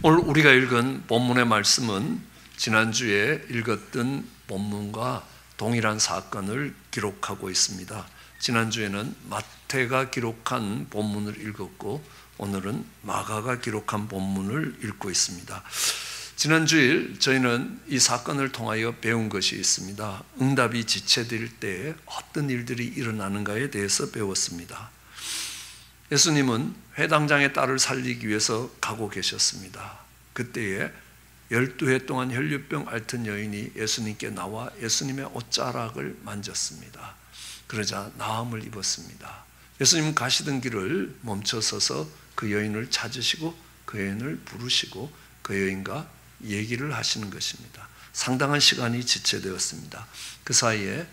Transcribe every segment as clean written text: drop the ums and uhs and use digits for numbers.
오늘 우리가 읽은 본문의 말씀은 지난주에 읽었던 본문과 동일한 사건을 기록하고 있습니다. 지난주에는 마태가 기록한 본문을 읽었고 오늘은 마가가 기록한 본문을 읽고 있습니다. 지난주일 저희는 이 사건을 통하여 배운 것이 있습니다. 응답이 지체될 때 어떤 일들이 일어나는가에 대해서 배웠습니다. 예수님은 회당장의 딸을 살리기 위해서 가고 계셨습니다. 그때에 12해 동안 혈류병 앓던 여인이 예수님께 나와 예수님의 옷자락을 만졌습니다. 그러자 나음을 입었습니다. 예수님은 가시던 길을 멈춰서서 그 여인을 찾으시고 그 여인을 부르시고 그 여인과 얘기를 하시는 것입니다. 상당한 시간이 지체되었습니다. 그 사이에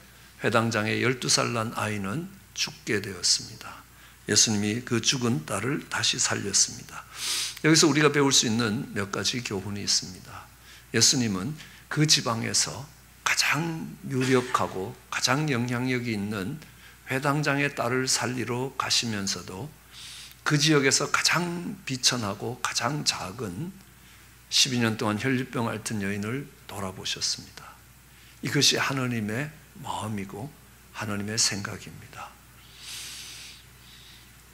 회당장의 12살 난 아이는 죽게 되었습니다. 예수님이 그 죽은 딸을 다시 살렸습니다. 여기서 우리가 배울 수 있는 몇 가지 교훈이 있습니다. 예수님은 그 지방에서 가장 유력하고 가장 영향력이 있는 회당장의 딸을 살리러 가시면서도 그 지역에서 가장 비천하고 가장 작은 12년 동안 혈류병 앓던 여인을 돌아보셨습니다. 이것이 하나님의 마음이고 하나님의 생각입니다.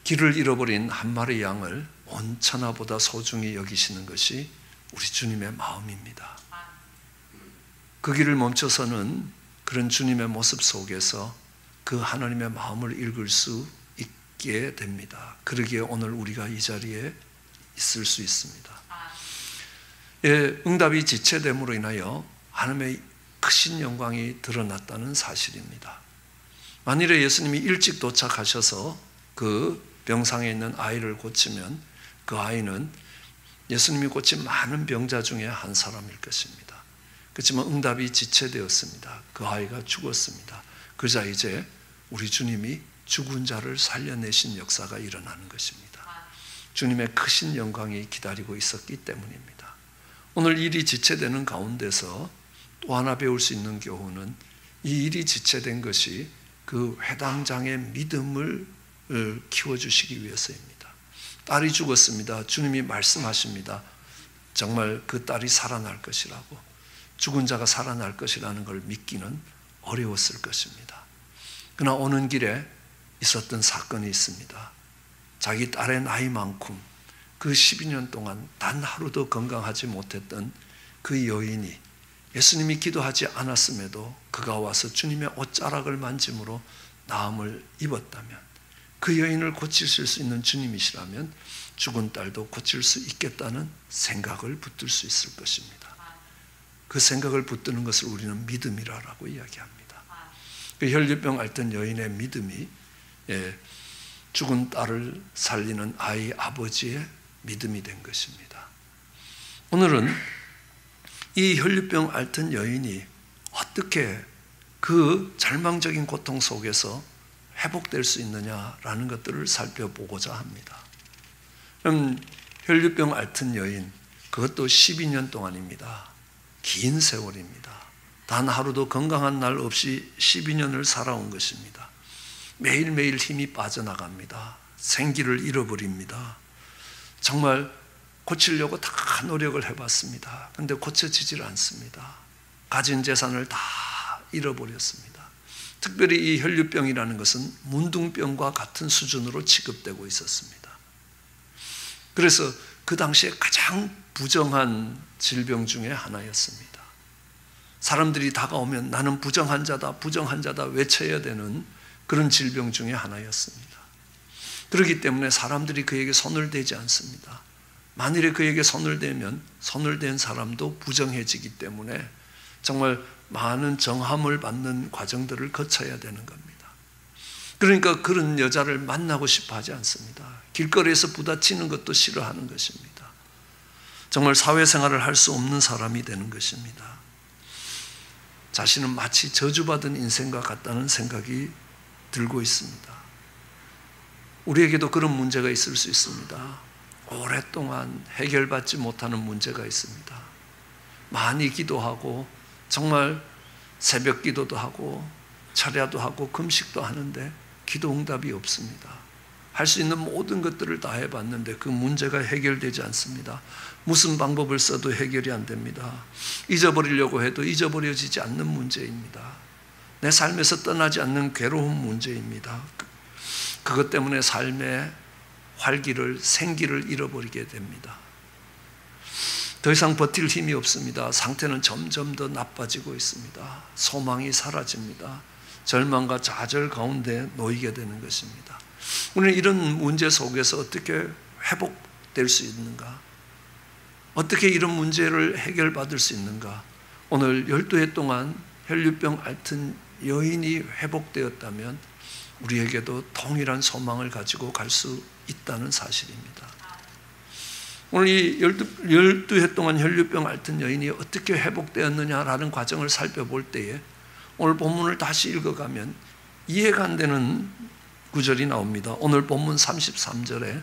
길을 잃어버린 한 마리 양을 온 천하보다 소중히 여기시는 것이 우리 주님의 마음입니다. 그 길을 멈춰서는 그런 주님의 모습 속에서 그 하나님의 마음을 읽을 수 있게 됩니다. 그러기에 오늘 우리가 이 자리에 있을 수 있습니다. 응답이 지체됨으로 인하여 하나님의 크신 영광이 드러났다는 사실입니다. 만일에 예수님이 일찍 도착하셔서 그 병상에 있는 아이를 고치면 그 아이는 예수님이 고친 많은 병자 중에 한 사람일 것입니다. 그렇지만 응답이 지체되었습니다. 그 아이가 죽었습니다. 그러자 이제 우리 주님이 죽은 자를 살려내신 역사가 일어나는 것입니다. 주님의 크신 영광이 기다리고 있었기 때문입니다. 오늘 일이 지체되는 가운데서 또 하나 배울 수 있는 교훈은 이 일이 지체된 것이 그 회당장의 믿음을 키워주시기 위해서입니다. 딸이 죽었습니다. 주님이 말씀하십니다. 정말 그 딸이 살아날 것이라고, 죽은 자가 살아날 것이라는 걸 믿기는 어려웠을 것입니다. 그러나 오는 길에 있었던 사건이 있습니다. 자기 딸의 나이만큼 그 12년 동안 단 하루도 건강하지 못했던 그 여인이 예수님이 기도하지 않았음에도 그가 와서 주님의 옷자락을 만짐으로 나음을 입었다면, 그 여인을 고치실 수 있는 주님이시라면 죽은 딸도 고칠 수 있겠다는 생각을 붙들 수 있을 것입니다. 그 생각을 붙드는 것을 우리는 믿음이라고 이야기합니다. 그 혈류병 앓던 여인의 믿음이 죽은 딸을 살리는 아이 아버지의 믿음이 된 것입니다. 오늘은 이 혈류병 앓던 여인이 어떻게 그 절망적인 고통 속에서 회복될 수 있느냐라는 것들을 살펴보고자 합니다. 혈류병 앓던 여인, 그것도 12년 동안입니다. 긴 세월입니다. 단 하루도 건강한 날 없이 12년을 살아온 것입니다. 매일매일 힘이 빠져나갑니다. 생기를 잃어버립니다. 정말 고치려고 다 노력을 해봤습니다. 그런데 고쳐지질 않습니다. 가진 재산을 다 잃어버렸습니다. 특별히 이 혈류병이라는 것은 문둥병과 같은 수준으로 취급되고 있었습니다. 그래서 그 당시에 가장 부정한 질병 중에 하나였습니다. 사람들이 다가오면 나는 부정환자다, 부정환자다 외쳐야 되는 그런 질병 중에 하나였습니다. 그렇기 때문에 사람들이 그에게 손을 대지 않습니다. 만일에 그에게 손을 대면 손을 댄 사람도 부정해지기 때문에 정말 많은 정함을 받는 과정들을 거쳐야 되는 겁니다. 그러니까 그런 여자를 만나고 싶어 하지 않습니다. 길거리에서 부딪히는 것도 싫어하는 것입니다. 정말 사회생활을 할 수 없는 사람이 되는 것입니다. 자신은 마치 저주받은 인생과 같다는 생각이 들고 있습니다. 우리에게도 그런 문제가 있을 수 있습니다. 오랫동안 해결받지 못하는 문제가 있습니다. 많이 기도하고 정말 새벽 기도도 하고 철야도 하고 금식도 하는데 기도 응답이 없습니다. 할 수 있는 모든 것들을 다 해봤는데 그 문제가 해결되지 않습니다. 무슨 방법을 써도 해결이 안 됩니다. 잊어버리려고 해도 잊어버려지지 않는 문제입니다. 내 삶에서 떠나지 않는 괴로운 문제입니다. 그것 때문에 삶의 활기를, 생기를 잃어버리게 됩니다. 더 이상 버틸 힘이 없습니다. 상태는 점점 더 나빠지고 있습니다. 소망이 사라집니다. 절망과 좌절 가운데 놓이게 되는 것입니다. 우리는 이런 문제 속에서 어떻게 회복될 수 있는가? 어떻게 이런 문제를 해결받을 수 있는가? 오늘 12해 동안 혈류병 앓던 여인이 회복되었다면 우리에게도 동일한 소망을 가지고 갈 수 있다는 사실입니다. 오늘 이 12해 동안 혈류병 앓던 여인이 어떻게 회복되었느냐라는 과정을 살펴볼 때에 오늘 본문을 다시 읽어가면 이해가 안 되는 구절이 나옵니다. 오늘 본문 33절에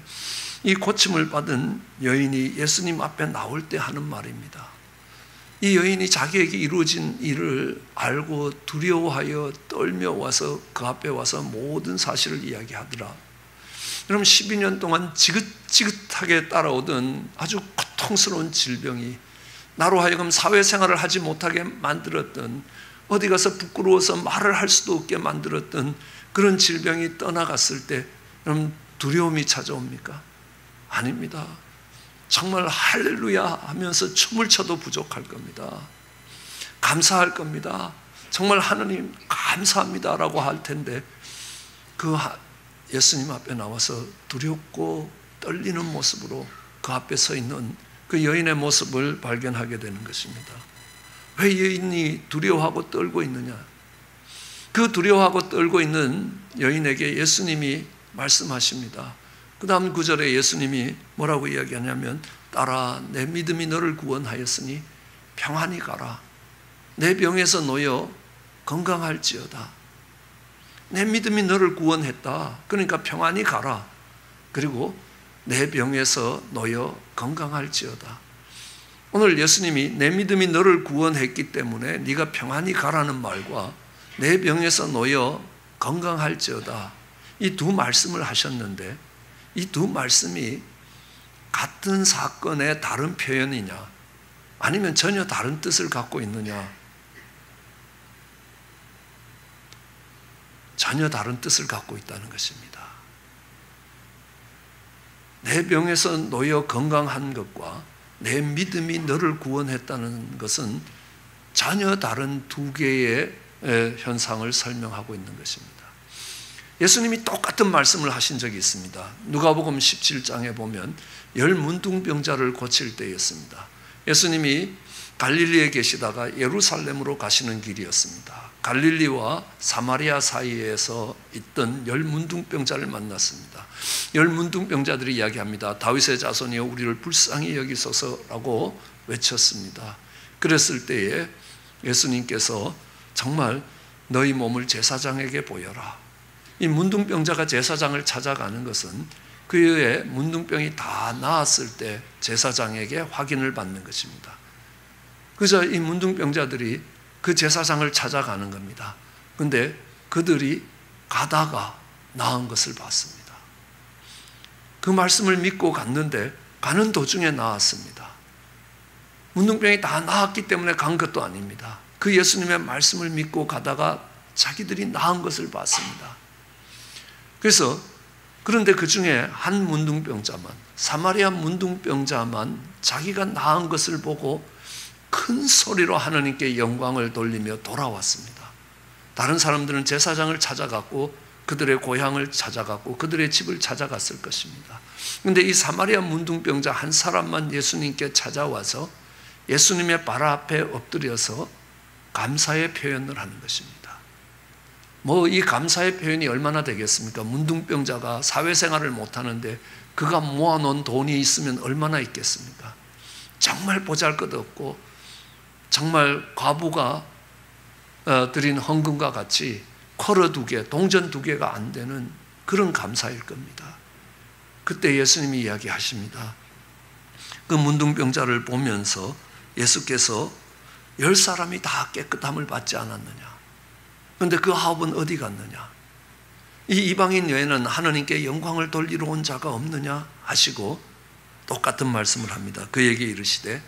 이 고침을 받은 여인이 예수님 앞에 나올 때 하는 말입니다. 이 여인이 자기에게 이루어진 일을 알고 두려워하여 떨며 와서 그 앞에 와서 모든 사실을 이야기하더라. 여러분 12년 동안 지긋지긋하게 따라오던 아주 고통스러운 질병이 나로 하여금 사회생활을 하지 못하게 만들었던, 어디 가서 부끄러워서 말을 할 수도 없게 만들었던 그런 질병이 떠나갔을 때 여러분 두려움이 찾아옵니까? 아닙니다. 정말 할렐루야 하면서 춤을 춰도 부족할 겁니다. 감사할 겁니다. 정말 하나님 감사합니다라고 할 텐데 그 예수님 앞에 나와서 두렵고 떨리는 모습으로 그 앞에 서 있는 그 여인의 모습을 발견하게 되는 것입니다. 왜 여인이 두려워하고 떨고 있느냐? 그 두려워하고 떨고 있는 여인에게 예수님이 말씀하십니다. 그 다음 구절에 예수님이 뭐라고 이야기하냐면 딸아 내 믿음이 너를 구원하였으니 평안히 가라. 내 병에서 놓여 건강할지어다. 내 믿음이 너를 구원했다. 그러니까 평안히 가라. 그리고 내 병에서 놓여 건강할지어다. 오늘 예수님이 내 믿음이 너를 구원했기 때문에 네가 평안히 가라는 말과 내 병에서 놓여 건강할지어다, 이 두 말씀을 하셨는데 이 두 말씀이 같은 사건의 다른 표현이냐 아니면 전혀 다른 뜻을 갖고 있느냐? 전혀 다른 뜻을 갖고 있다는 것입니다. 내 병에서 놓여 건강한 것과 내 믿음이 너를 구원했다는 것은 전혀 다른 두 개의 현상을 설명하고 있는 것입니다. 예수님이 똑같은 말씀을 하신 적이 있습니다. 누가복음 17장에 보면 10 문둥병자를 고칠 때였습니다. 예수님이 갈릴리에 계시다가 예루살렘으로 가시는 길이었습니다. 갈릴리와 사마리아 사이에서 있던 10 문둥병자를 만났습니다. 10 문둥병자들이 이야기합니다. 다윗의 자손이여 우리를 불쌍히 여기소서라고 외쳤습니다. 그랬을 때에 예수님께서 정말 너희 몸을 제사장에게 보여라. 이 문둥병자가 제사장을 찾아가는 것은 그의 문둥병이 다 나았을 때 제사장에게 확인을 받는 것입니다. 그래서 이 문둥병자들이 그 제사장을 찾아가는 겁니다. 그런데 그들이 가다가 나은 것을 봤습니다. 그 말씀을 믿고 갔는데 가는 도중에 나았습니다. 문둥병이 다 나았기 때문에 간 것도 아닙니다. 그 예수님의 말씀을 믿고 가다가 자기들이 나은 것을 봤습니다. 그래서 그런데 그 중에 한 문둥병자만, 사마리아 문둥병자만 자기가 나은 것을 보고 큰 소리로 하나님께 영광을 돌리며 돌아왔습니다. 다른 사람들은 제사장을 찾아갔고 그들의 고향을 찾아갔고 그들의 집을 찾아갔을 것입니다. 그런데 이 사마리아 문둥병자 한 사람만 예수님께 찾아와서 예수님의 발 앞에 엎드려서 감사의 표현을 하는 것입니다. 이 감사의 표현이 얼마나 되겠습니까? 문둥병자가 사회생활을 못하는데 그가 모아놓은 돈이 있으면 얼마나 있겠습니까? 정말 보잘것없고 정말 과부가 드린 헌금과 같이 쿼러 2개, 동전 2개가 안 되는 그런 감사일 겁니다. 그때 예수님이 이야기하십니다. 그 문둥병자를 보면서 예수께서 10사람이 다 깨끗함을 받지 않았느냐? 그런데 그 아홉은 어디 갔느냐? 이 이방인 외에는 하나님께 영광을 돌리러 온 자가 없느냐 하시고 똑같은 말씀을 합니다. 그에게 이르시되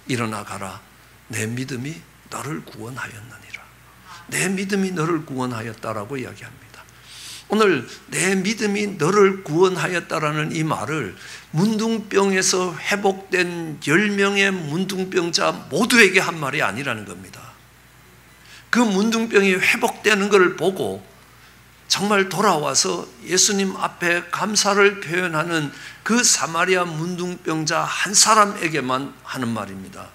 일어나 가라, 내 믿음이 너를 구원하였느니라. 내 믿음이 너를 구원하였다라고 이야기합니다. 오늘 내 믿음이 너를 구원하였다라는 이 말을 문둥병에서 회복된 10명의 문둥병자 모두에게 한 말이 아니라는 겁니다. 그 문둥병이 회복되는 것을 보고 정말 돌아와서 예수님 앞에 감사를 표현하는 그 사마리아 문둥병자 한 사람에게만 하는 말입니다.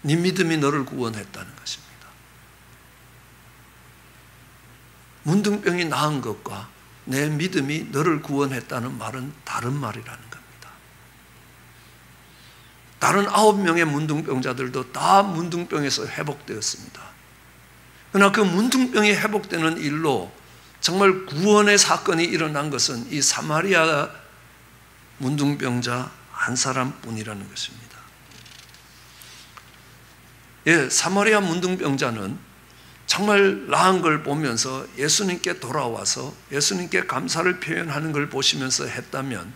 네 믿음이 너를 구원했다는 것입니다. 문둥병이 나은 것과 내 믿음이 너를 구원했다는 말은 다른 말이라는 겁니다. 다른 9명의 문둥병자들도 다 문둥병에서 회복되었습니다. 그러나 그 문둥병이 회복되는 일로 정말 구원의 사건이 일어난 것은 이 사마리아 문둥병자 한 사람뿐이라는 것입니다. 예, 사마리아 문둥병자는 정말 나은 걸 보면서 예수님께 돌아와서 예수님께 감사를 표현하는 걸 보시면서 했다면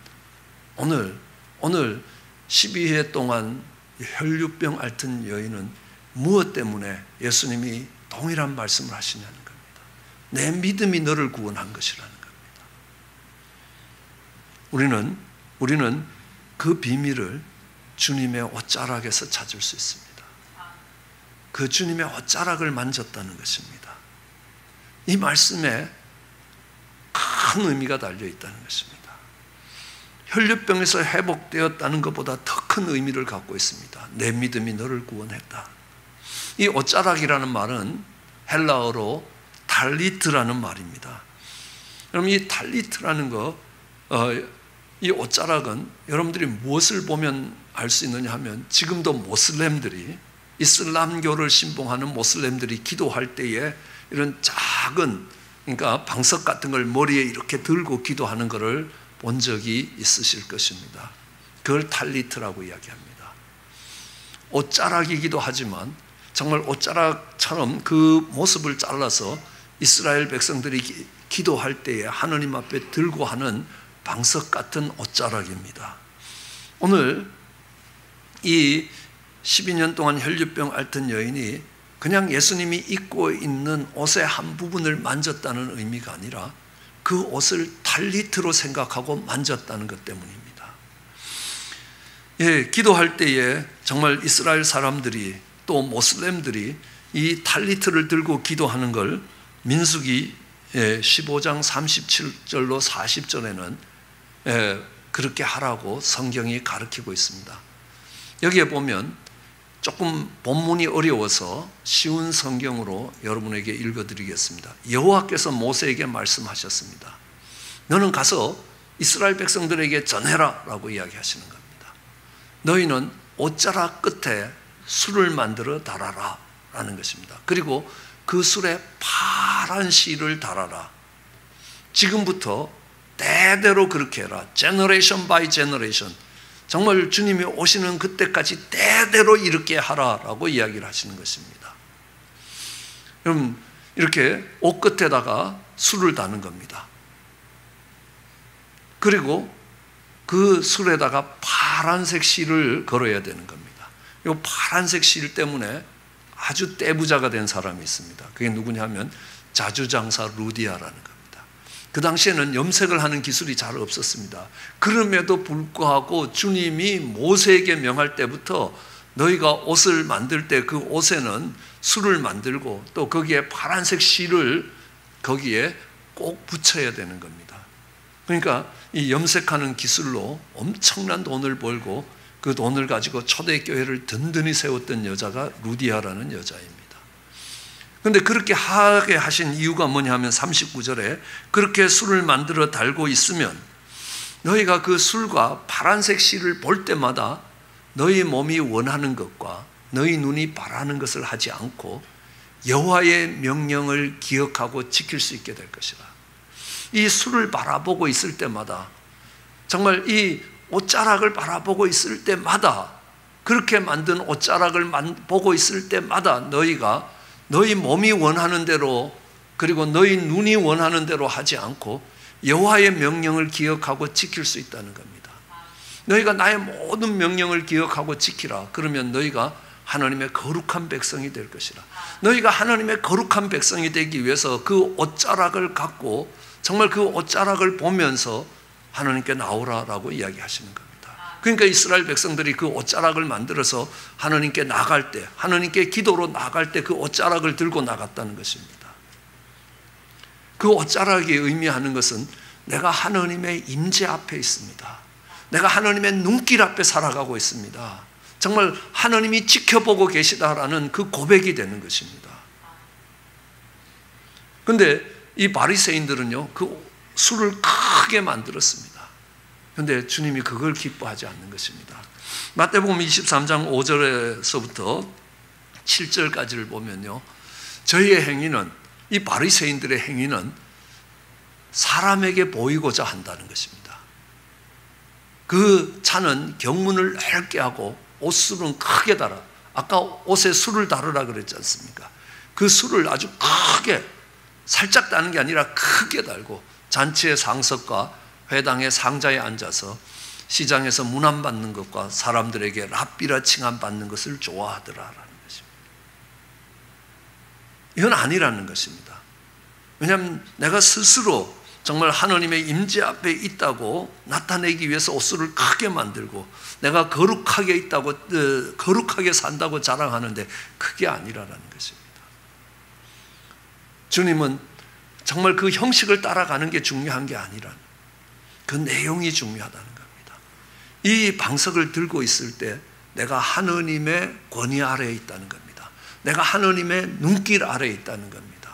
오늘 12회 동안 혈류병 앓던 여인은 무엇 때문에 예수님이 동일한 말씀을 하시냐는 겁니다. 내 믿음이 너를 구원한 것이라는 겁니다. 우리는 그 비밀을 주님의 옷자락에서 찾을 수 있습니다. 그 주님의 옷자락을 만졌다는 것입니다. 이 말씀에 큰 의미가 달려 있다는 것입니다. 혈류병에서 회복되었다는 것보다 더 큰 의미를 갖고 있습니다. 내 믿음이 너를 구원했다. 이 옷자락이라는 말은 헬라어로 달리트라는 말입니다. 그럼 이 달리트라는 이 옷자락은 여러분들이 무엇을 보면 알 수 있느냐 하면 지금도 모슬렘들이 이슬람교를 신봉하는 모슬렘들이 기도할 때에 이런 작은 그러니까 방석 같은 걸 머리에 이렇게 들고 기도하는 것을 본 적이 있으실 것입니다. 그걸 탈리트라고 이야기합니다. 옷자락이기도 하지만 정말 옷자락처럼 그 모습을 잘라서 이스라엘 백성들이 기도할 때에 하나님 앞에 들고 하는 방석 같은 옷자락입니다. 오늘 이 12년 동안 혈류병 앓던 여인이 그냥 예수님이 입고 있는 옷의 한 부분을 만졌다는 의미가 아니라 그 옷을 탈리트로 생각하고 만졌다는 것 때문입니다. 예, 기도할 때에 정말 이스라엘 사람들이 또 모슬렘들이 이 탈리트를 들고 기도하는 걸 민수기 15장 37절로 40절에는 그렇게 하라고 성경이 가르치고 있습니다. 여기에 보면 조금 본문이 어려워서 쉬운 성경으로 여러분에게 읽어드리겠습니다. 여호와께서 모세에게 말씀하셨습니다. 너는 가서 이스라엘 백성들에게 전해라 라고 이야기하시는 겁니다. 너희는 옷자락 끝에 술을 만들어 달아라 라는 것입니다. 그리고 그 술에 파란 실을 달아라. 지금부터 대대로 그렇게 해라. 제너레이션 바이 제너레이션. 정말 주님이 오시는 그때까지 대대로 이렇게 하라라고 이야기를 하시는 것입니다. 그럼 이렇게 옷 끝에다가 술을 다는 겁니다. 그리고 그 술에다가 파란색 실을 걸어야 되는 겁니다. 이 파란색 실 때문에 아주 떼부자가 된 사람이 있습니다. 그게 누구냐면 자주장사 루디아라는 겁니다. 그 당시에는 염색을 하는 기술이 잘 없었습니다. 그럼에도 불구하고 주님이 모세에게 명할 때부터 너희가 옷을 만들 때 그 옷에는 술을 만들고 또 거기에 파란색 실을 거기에 꼭 붙여야 되는 겁니다. 그러니까 이 염색하는 기술로 엄청난 돈을 벌고 그 돈을 가지고 초대교회를 든든히 세웠던 여자가 루디아라는 여자입니다. 그런데 그렇게 하게 하신 이유가 뭐냐 하면 39절에 그렇게 술을 만들어 달고 있으면 너희가 그 술과 파란색 실을 볼 때마다 너희 몸이 원하는 것과 너희 눈이 바라는 것을 하지 않고 여호와의 명령을 기억하고 지킬 수 있게 될 것이라. 이 술을 바라보고 있을 때마다 정말 이 옷자락을 바라보고 있을 때마다 그렇게 만든 옷자락을 보고 있을 때마다 너희가 너희 몸이 원하는 대로 그리고 너희 눈이 원하는 대로 하지 않고 여호와의 명령을 기억하고 지킬 수 있다는 겁니다. 너희가 나의 모든 명령을 기억하고 지키라. 그러면 너희가 하나님의 거룩한 백성이 될 것이라. 너희가 하나님의 거룩한 백성이 되기 위해서 그 옷자락을 갖고 정말 그 옷자락을 보면서 하나님께 나오라라고 이야기하시는 겁니다. 그러니까 이스라엘 백성들이 그 옷자락을 만들어서 하나님께 나갈 때, 하나님께 기도로 나갈 때 그 옷자락을 들고 나갔다는 것입니다. 그 옷자락이 의미하는 것은 내가 하나님의 임재 앞에 있습니다. 내가 하나님의 눈길 앞에 살아가고 있습니다. 정말 하나님이 지켜보고 계시다라는 그 고백이 되는 것입니다. 그런데 이 바리새인들은요, 그 술을 크게 만들었습니다. 그런데 주님이 그걸 기뻐하지 않는 것입니다. 마태복음 23장 5절에서부터 7절까지를 보면요, 저희의 행위는, 이 바리새인들의 행위는 사람에게 보이고자 한다는 것입니다. 그 차는 경문을 넓게 하고 옷술은 크게 달아. 아까 옷에 술을 다르라 그랬지 않습니까? 그 술을 아주 크게, 살짝 다는 게 아니라 크게 달고 잔치의 상석과 회당의 상자에 앉아서 시장에서 문안받는 것과 사람들에게 랍비라 칭함받는 것을 좋아하더라라는 것입니다. 이건 아니라는 것입니다. 왜냐하면 내가 스스로 정말 하나님의 임재 앞에 있다고 나타내기 위해서 옷술을 크게 만들고 내가 거룩하게 있다고, 거룩하게 산다고 자랑하는데 그게 아니라는 것입니다. 주님은 정말 그 형식을 따라가는 게 중요한 게 아니라 그 내용이 중요하다는 겁니다. 이 방석을 들고 있을 때 내가 하나님의 권위 아래에 있다는 겁니다. 내가 하나님의 눈길 아래에 있다는 겁니다.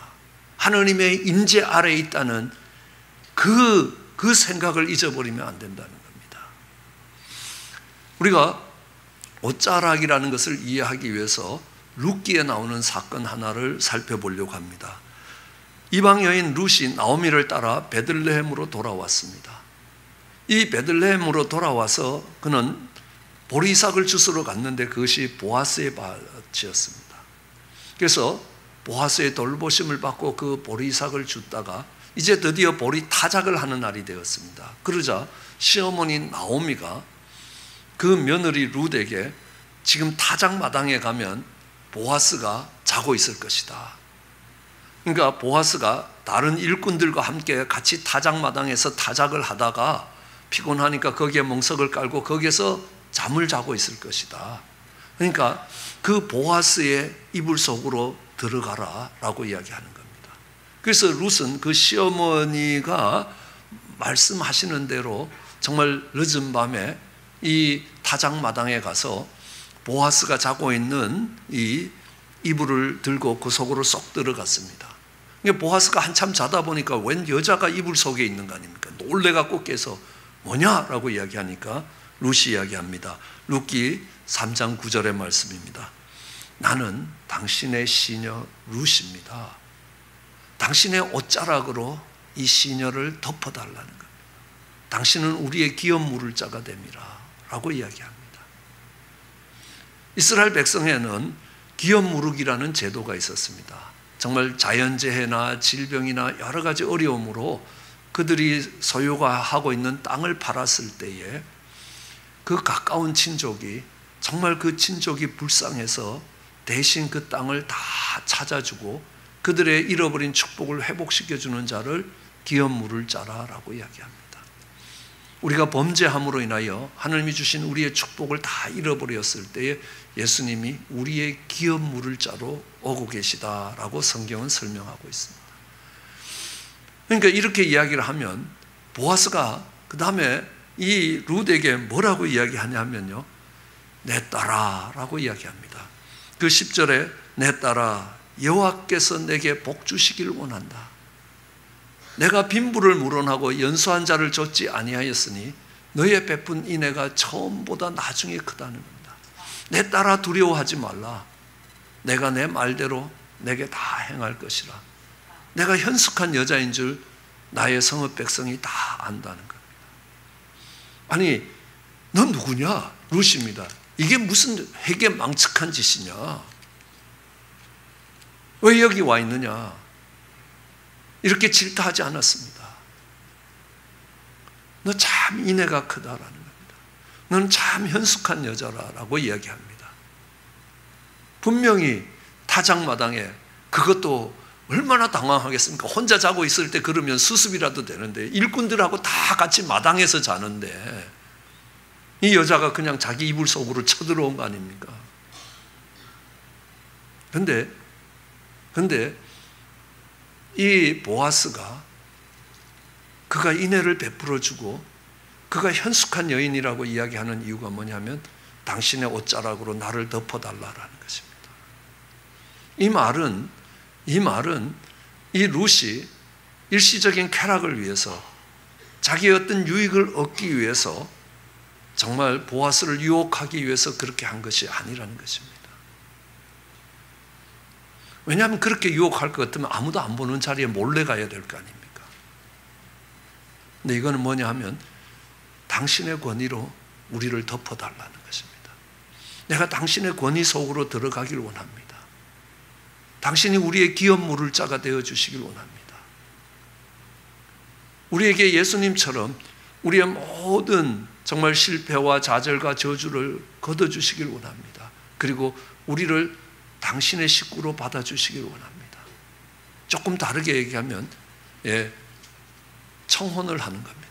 하나님의 임재 아래에 있다는 그 생각을 잊어버리면 안 된다는 겁니다. 우리가 옷자락이라는 것을 이해하기 위해서 룻기에 나오는 사건 하나를 살펴보려고 합니다. 이방 여인 룻이 나오미를 따라 베들레헴으로 돌아왔습니다. 이 베들레헴으로 돌아와서 그는 보리삭을 주스러 갔는데 그것이 보아스의 밭이었습니다. 그래서 보아스의 돌보심을 받고 그 보리삭을 줍다가 이제 드디어 보리 타작을 하는 날이 되었습니다. 그러자 시어머니 나오미가 그 며느리 룻에게 지금 타작 마당에 가면 보아스가 자고 있을 것이다. 그러니까 보아스가 다른 일꾼들과 함께 같이 타작 마당에서 타작을 하다가 피곤하니까 거기에 멍석을 깔고 거기에서 잠을 자고 있을 것이다. 그러니까 그 보아스의 이불 속으로 들어가라 라고 이야기하는 겁니다. 그래서 룻은 그 시어머니가 말씀하시는 대로 정말 늦은 밤에 이 타작마당에 가서 보아스가 자고 있는 이 이불을 들고 그 속으로 쏙 들어갔습니다. 보아스가 한참 자다 보니까 웬 여자가 이불 속에 있는 거 아닙니까? 놀래갖고 깨서 뭐냐라고 이야기하니까 룻이 이야기합니다. 룻기 3장 9절의 말씀입니다. 나는 당신의 시녀 룻입니다. 당신의 옷자락으로 이 시녀를 덮어달라는 겁니다. 당신은 우리의 기업 물을 자가 됨이라 라고 이야기합니다. 이스라엘 백성에는 기업 무르기라는 제도가 있었습니다. 정말 자연재해나 질병이나 여러 가지 어려움으로 그들이 소유가 하고 있는 땅을 팔았을 때에 그 가까운 친족이 정말 그 친족이 불쌍해서 대신 그 땅을 다 찾아주고 그들의 잃어버린 축복을 회복시켜주는 자를 기업 물을 자라라고 이야기합니다. 우리가 범죄함으로 인하여 하나님이 주신 우리의 축복을 다 잃어버렸을 때에 예수님이 우리의 기업 물을 자로 오고 계시다라고 성경은 설명하고 있습니다. 그러니까 이렇게 이야기를 하면 보아스가 그 다음에 이 룻에게 뭐라고 이야기하냐면요, 내 딸아라고 이야기합니다. 그 10절에 내 딸아 여호와께서 내게 복 주시길 원한다. 내가 빈부를 물어나고 연소한 자를 줬지 아니하였으니 너의 베푼 인애가 처음보다 나중에 크다는 겁니다. 내 딸아 두려워하지 말라. 내가 내 말대로 내게 다 행할 것이라. 내가 현숙한 여자인 줄 나의 성읍 백성이 다 안다는 겁니다. 아니, 넌 누구냐? 룻입니다. 이게 무슨 회개망측한 짓이냐? 왜 여기 와 있느냐? 이렇게 질타하지 않았습니다. 너 참 인애가 크다라는 겁니다. 너는 참 현숙한 여자라고 이야기합니다. 분명히 타작마당에, 그것도 얼마나 당황하겠습니까? 혼자 자고 있을 때 그러면 수습이라도 되는데, 일꾼들하고 다 같이 마당에서 자는데 이 여자가 그냥 자기 이불 속으로 쳐들어온 거 아닙니까? 근데 이 보아스가, 그가 인애를 베풀어주고 그가 현숙한 여인이라고 이야기하는 이유가 뭐냐면 당신의 옷자락으로 나를 덮어달라라는 것입니다. 이 말은 이 룻이 일시적인 쾌락을 위해서, 자기의 어떤 유익을 얻기 위해서, 정말 보아스를 유혹하기 위해서 그렇게 한 것이 아니라는 것입니다. 왜냐하면 그렇게 유혹할 것 같으면 아무도 안 보는 자리에 몰래 가야 될 거 아닙니까? 근데 이거는 뭐냐 하면 당신의 권위로 우리를 덮어달라는 것입니다. 내가 당신의 권위 속으로 들어가길 원합니다. 당신이 우리의 기업물을 자가 되어주시길 원합니다. 우리에게 예수님처럼 우리의 모든 정말 실패와 좌절과 저주를 걷어주시길 원합니다. 그리고 우리를 당신의 식구로 받아주시길 원합니다. 조금 다르게 얘기하면 청혼을 하는 겁니다.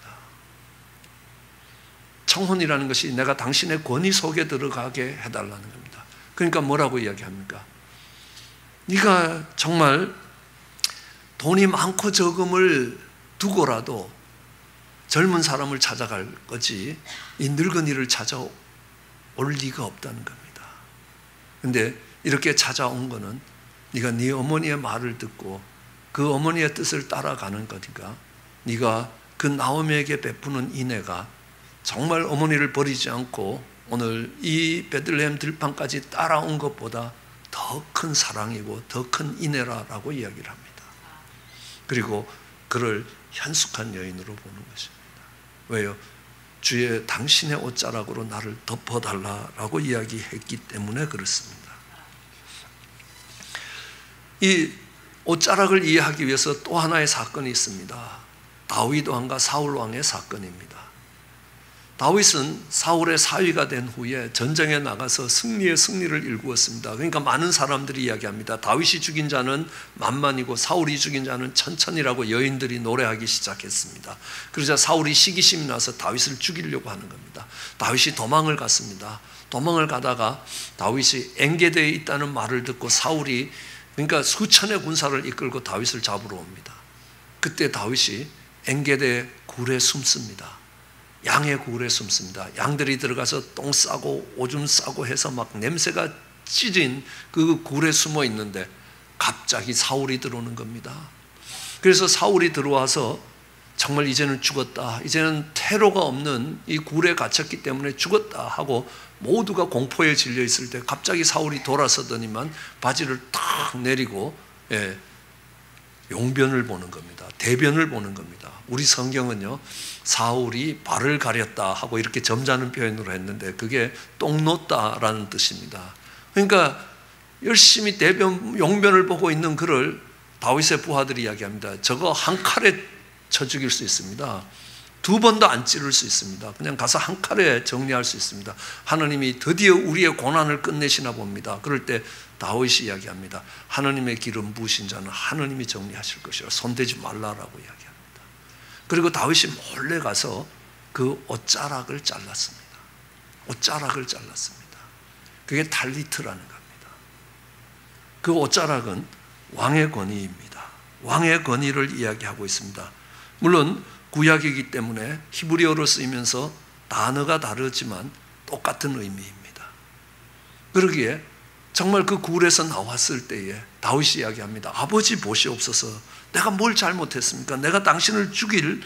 청혼이라는 것이 내가 당신의 권위 속에 들어가게 해달라는 겁니다. 그러니까 뭐라고 이야기합니까? 네가 정말 돈이 많고 적음을 두고라도 젊은 사람을 찾아갈 거지 이 늙은이를 찾아올 리가 없다는 겁니다. 근데 이렇게 찾아온 거는 네가 네 어머니의 말을 듣고 그 어머니의 뜻을 따라가는 거니까, 네가 그 나오미에게 베푸는 인애가 정말 어머니를 버리지 않고 오늘 이 베들레헴 들판까지 따라온 것보다 더 큰 사랑이고 더 큰 인애라고 이야기를 합니다. 그리고 그를 현숙한 여인으로 보는 것입니다. 왜요? 주의 당신의 옷자락으로 나를 덮어달라라고 이야기했기 때문에 그렇습니다. 이 옷자락을 이해하기 위해서 또 하나의 사건이 있습니다. 다윗 왕과 사울 왕의 사건입니다. 다윗은 사울의 사위가 된 후에 전쟁에 나가서 승리를 일구었습니다. 그러니까 많은 사람들이 이야기합니다. 다윗이 죽인 자는 만만이고 사울이 죽인 자는 천천이라고 여인들이 노래하기 시작했습니다. 그러자 사울이 시기심이 나서 다윗을 죽이려고 하는 겁니다. 다윗이 도망을 갔습니다. 도망을 가다가 다윗이 엔게드에 있다는 말을 듣고 사울이, 그러니까 수천의 군사를 이끌고 다윗을 잡으러 옵니다. 그때 다윗이 엔게드의 굴에 숨습니다. 양의 굴에 숨습니다. 양들이 들어가서 똥 싸고 오줌 싸고 해서 막 냄새가 찌진 그 굴에 숨어 있는데 갑자기 사울이 들어오는 겁니다. 그래서 사울이 들어와서 정말 이제는 죽었다, 이제는 퇴로가 없는 이 굴에 갇혔기 때문에 죽었다 하고 모두가 공포에 질려 있을 때 갑자기 사울이 돌아서더니만 바지를 탁 내리고 용변을 보는 겁니다. 대변을 보는 겁니다. 우리 성경은요, 사울이 발을 가렸다 하고 이렇게 점잖은 표현으로 했는데 그게 똥 놓다라는 뜻입니다. 그러니까 열심히 용변을 보고 있는 그를 다윗의 부하들이 이야기합니다. 저거 한 칼에 쳐 죽일 수 있습니다. 두 번도 안 찌를 수 있습니다. 그냥 가서 한 칼에 정리할 수 있습니다. 하나님이 드디어 우리의 고난을 끝내시나 봅니다. 그럴 때 다윗이 이야기합니다. 하나님의 기름 부으신 자는 하나님이 정리하실 것이라 손대지 말라라고 이야기합니다. 그리고 다윗이 몰래 가서 그 옷자락을 잘랐습니다. 옷자락을 잘랐습니다. 그게 탈리트라는 겁니다. 그 옷자락은 왕의 권위입니다. 왕의 권위를 이야기하고 있습니다. 물론 구약이기 때문에 히브리어로 쓰이면서 단어가 다르지만 똑같은 의미입니다. 그러기에 정말 그 굴에서 나왔을 때에 다윗이 이야기합니다. 아버지 보시옵소서, 내가 뭘 잘못했습니까? 내가 당신을 죽일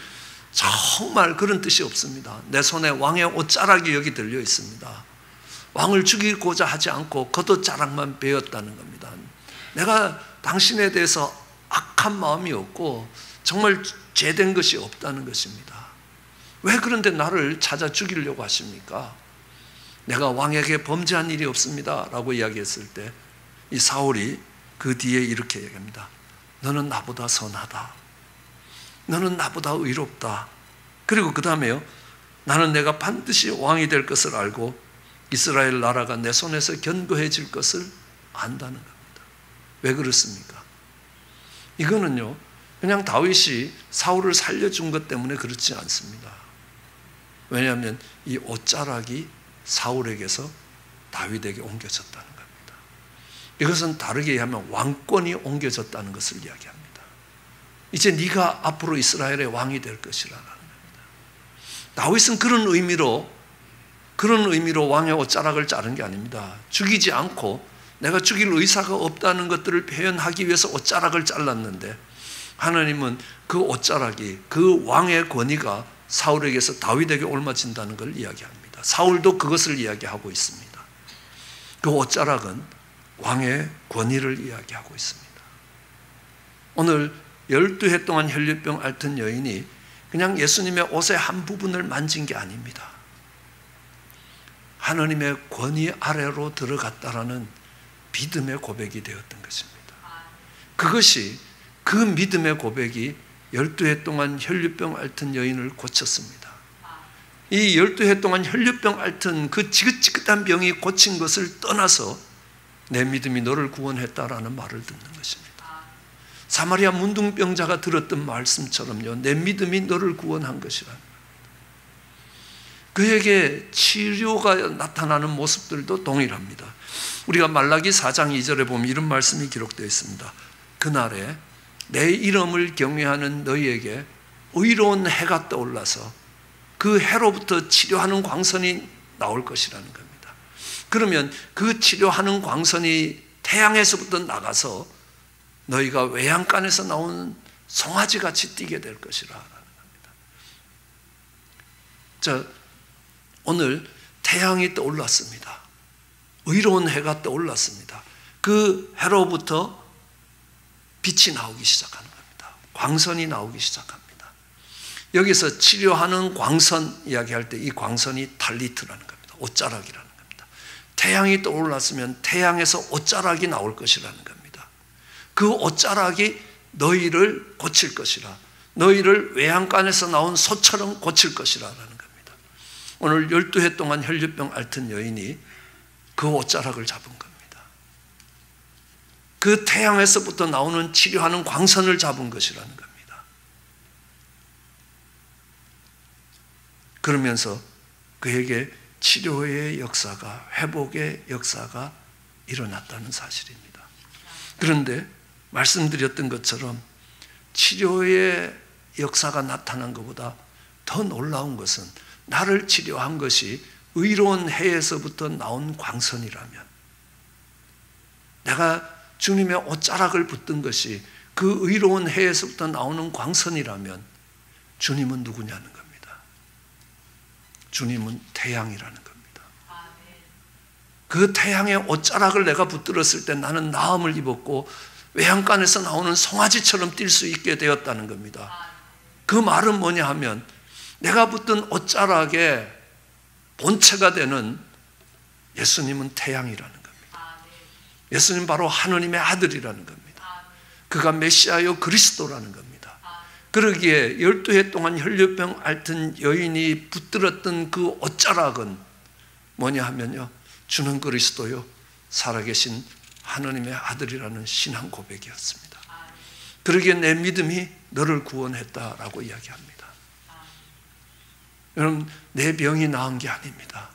정말 그런 뜻이 없습니다. 내 손에 왕의 옷자락이 여기 들려 있습니다. 왕을 죽이고자 하지 않고 겉옷자락만 베었다는 겁니다. 내가 당신에 대해서 악한 마음이 없고 정말 죄된 것이 없다는 것입니다. 왜 그런데 나를 찾아 죽이려고 하십니까? 내가 왕에게 범죄한 일이 없습니다 라고 이야기했을 때 이 사울이 그 뒤에 이렇게 얘기합니다. 너는 나보다 선하다. 너는 나보다 의롭다. 그리고 그 다음에요, 나는 내가 반드시 왕이 될 것을 알고 이스라엘 나라가 내 손에서 견고해질 것을 안다는 겁니다. 왜 그렇습니까? 이거는요, 그냥 다윗이 사울을 살려준 것 때문에 그렇지 않습니다. 왜냐하면 이 옷자락이 사울에게서 다윗에게 옮겨졌다는 겁니다. 이것은 다르게 하면 왕권이 옮겨졌다는 것을 이야기합니다. 이제 네가 앞으로 이스라엘의 왕이 될 것이라는 겁니다. 다윗은 그런 의미로 왕의 옷자락을 자른 게 아닙니다. 죽이지 않고 내가 죽일 의사가 없다는 것들을 표현하기 위해서 옷자락을 잘랐는데, 하나님은 그 옷자락이, 그 왕의 권위가 사울에게서 다윗에게 옮아진다는 걸 이야기합니다. 사울도 그것을 이야기하고 있습니다. 그 옷자락은 왕의 권위를 이야기하고 있습니다. 오늘 12해 동안 혈류병 앓던 여인이 그냥 예수님의 옷의 한 부분을 만진 게 아닙니다. 하나님의 권위 아래로 들어갔다라는 믿음의 고백이 되었던 것입니다. 그것이, 그 믿음의 고백이 12해 동안 혈류병 앓던 여인을 고쳤습니다. 이 12해 동안 혈류병 앓던 그 지긋지긋한 병이 고친 것을 떠나서 내 믿음이 너를 구원했다라는 말을 듣는 것입니다. 사마리아 문둥병자가 들었던 말씀처럼요, 내 믿음이 너를 구원한 것이라. 그에게 치료가 나타나는 모습들도 동일합니다. 우리가 말라기 4장 2절에 보면 이런 말씀이 기록되어 있습니다. 그날에 내 이름을 경외하는 너희에게 의로운 해가 떠올라서 그 해로부터 치료하는 광선이 나올 것이라는 겁니다. 그러면 그 치료하는 광선이 태양에서부터 나가서 너희가 외양간에서 나온 송아지같이 뛰게 될 것이라는 겁니다. 자, 오늘 태양이 떠올랐습니다. 의로운 해가 떠올랐습니다. 그 해로부터 빛이 나오기 시작하는 겁니다. 광선이 나오기 시작합니다. 여기서 치료하는 광선 이야기할 때 이 광선이 탈리트라는 겁니다. 옷자락이라는 겁니다. 태양이 떠올랐으면 태양에서 옷자락이 나올 것이라는 겁니다. 그 옷자락이 너희를 고칠 것이라, 너희를 외양간에서 나온 소처럼 고칠 것이라는 겁니다. 오늘 12해 동안 혈류병 앓던 여인이 그 옷자락을 잡은 겁니다. 그 태양에서부터 나오는 치료하는 광선을 잡은 것이라는 겁니다. 그러면서 그에게 치료의 역사가, 회복의 역사가 일어났다는 사실입니다. 그런데 말씀드렸던 것처럼 치료의 역사가 나타난 것보다 더 놀라운 것은, 나를 치료한 것이 의로운 해에서부터 나온 광선이라면, 내가 주님의 옷자락을 붙든 것이 그 의로운 해에서부터 나오는 광선이라면 주님은 누구냐는 겁니다. 주님은 태양이라는 겁니다. 그 태양의 옷자락을 내가 붙들었을 때 나는 나음을 입었고 외양간에서 나오는 송아지처럼 뛸 수 있게 되었다는 겁니다. 그 말은 뭐냐 하면, 내가 붙든 옷자락의 본체가 되는 예수님은 태양이라는 겁니다. 예수님 바로 하느님의 아들이라는 겁니다. 그가 메시아요 그리스도라는 겁니다. 그러기에 12해 동안 혈류병 앓던 여인이 붙들었던 그 옷자락은 뭐냐 하면요, 주는 그리스도요 살아계신 하느님의 아들이라는 신앙 고백이었습니다. 그러기에 내 믿음이 너를 구원했다라고 이야기합니다. 여러분, 내 병이 나은 게 아닙니다.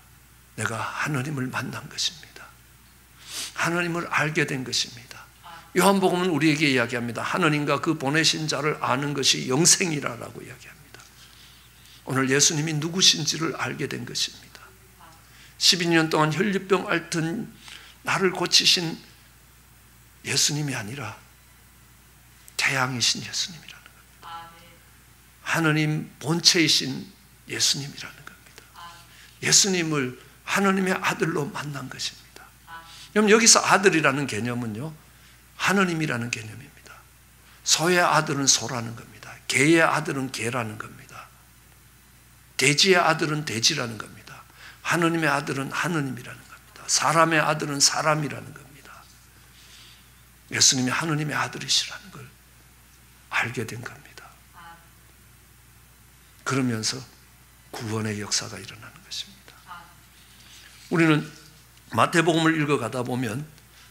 내가 하느님을 만난 것입니다. 하느님을 알게 된 것입니다. 요한복음은 우리에게 이야기합니다. 하느님과 그 보내신 자를 아는 것이 영생이라고 이야기합니다. 오늘 예수님이 누구신지를 알게 된 것입니다. 12년 동안 혈류병 앓던 나를 고치신 예수님이 아니라 태양이신 예수님이라는 겁니다. 하느님 본체이신 예수님이라는 겁니다. 예수님을 하느님의 아들로 만난 것입니다. 그럼 여기서 아들이라는 개념은요, 하느님이라는 개념입니다. 소의 아들은 소라는 겁니다. 개의 아들은 개라는 겁니다. 돼지의 아들은 돼지라는 겁니다. 하느님의 아들은 하느님이라는 겁니다. 사람의 아들은 사람이라는 겁니다. 예수님이 하느님의 아들이시라는 걸 알게 된 겁니다. 그러면서 구원의 역사가 일어나는 것입니다. 우리는 마태복음을 읽어가다 보면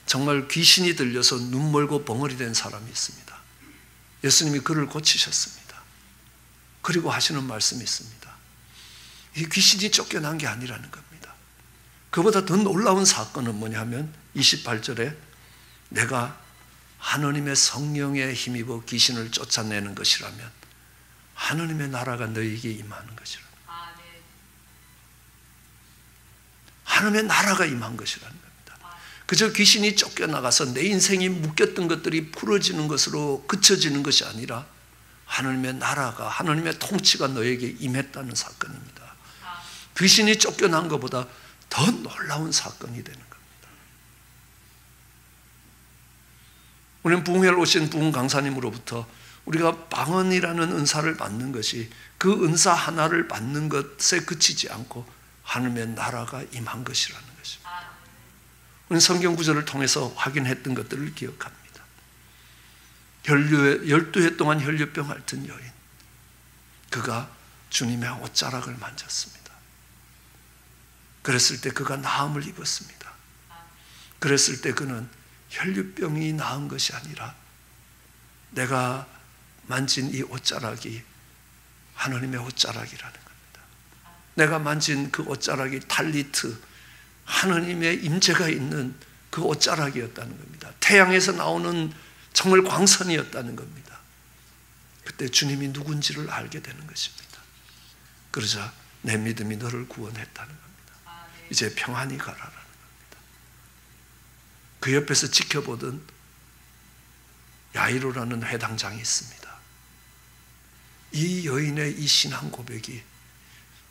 정말 귀신이 들려서 눈 멀고 벙어리 된 사람이 있습니다. 예수님이 그를 고치셨습니다. 그리고 하시는 말씀이 있습니다. 이 귀신이 쫓겨난 게 아니라는 겁니다. 그보다 더 놀라운 사건은 뭐냐면 28절에 내가 하나님의 성령에 힘입어 귀신을 쫓아내는 것이라면 하나님의 나라가 너희에게 임하는 것이라. 하나님의 나라가 임한 것이라는 겁니다. 그저 귀신이 쫓겨나가서 내 인생이 묶였던 것들이 풀어지는 것으로 그쳐지는 것이 아니라 하나님의 나라가, 하나님의 통치가 너에게 임했다는 사건입니다. 귀신이 쫓겨난 것보다 더 놀라운 사건이 되는 겁니다. 우리는 부흥회를 오신 부흥 강사님으로부터 우리가 방언이라는 은사를 받는 것이 그 은사 하나를 받는 것에 그치지 않고 하나님의 나라가 임한 것이라는 것입니다. 우리는 성경 구절을 통해서 확인했던 것들을 기억합니다. 12해 동안 혈류병 앓던 여인, 그가 주님의 옷자락을 만졌습니다. 그랬을 때 그가 나음을 입었습니다. 그랬을 때 그는 혈류병이 나은 것이 아니라 내가 만진 이 옷자락이 하나님의 옷자락이라는 겁니다. 내가 만진 그 옷자락이 탈리트, 하나님의 임재가 있는 그 옷자락이었다는 겁니다. 태양에서 나오는 정말 광선이었다는 겁니다. 그때 주님이 누군지를 알게 되는 것입니다. 그러자 내 믿음이 너를 구원했다는 겁니다. 이제 평안히 가라라는 겁니다. 그 옆에서 지켜보던 야이로라는 회당장이 있습니다. 이 여인의 이 신앙 고백이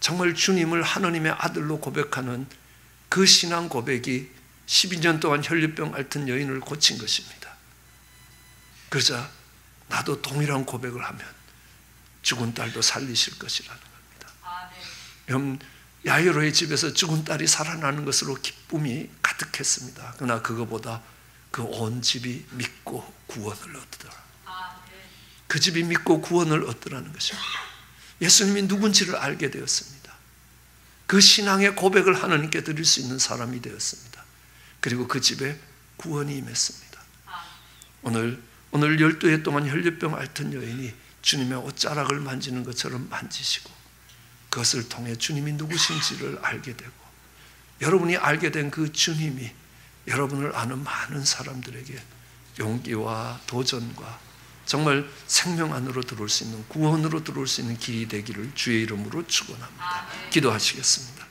정말 주님을 하나님의 아들로 고백하는 그 신앙 고백이 12년 동안 혈류병 앓던 여인을 고친 것입니다. 그러자 나도 동일한 고백을 하면 죽은 딸도 살리실 것이라는 겁니다. 여러분, 야이로의 집에서 죽은 딸이 살아나는 것으로 기쁨이 가득했습니다. 그러나 그거보다 그 온 집이 믿고 구원을 얻더라. 그 집이 믿고 구원을 얻더라는 것입니다. 예수님이 누군지를 알게 되었습니다. 그 신앙의 고백을 하나님께 드릴 수 있는 사람이 되었습니다. 그리고 그 집에 구원이 임했습니다. 오늘 12해 동안 혈류병 앓던 여인이 주님의 옷자락을 만지는 것처럼 만지시고 그것을 통해 주님이 누구신지를 알게 되고 여러분이 알게 된 그 주님이 여러분을 아는 많은 사람들에게 용기와 도전과 정말 생명 안으로 들어올 수 있는, 구원으로 들어올 수 있는 길이 되기를 주의 이름으로 축원합니다. 기도하시겠습니다.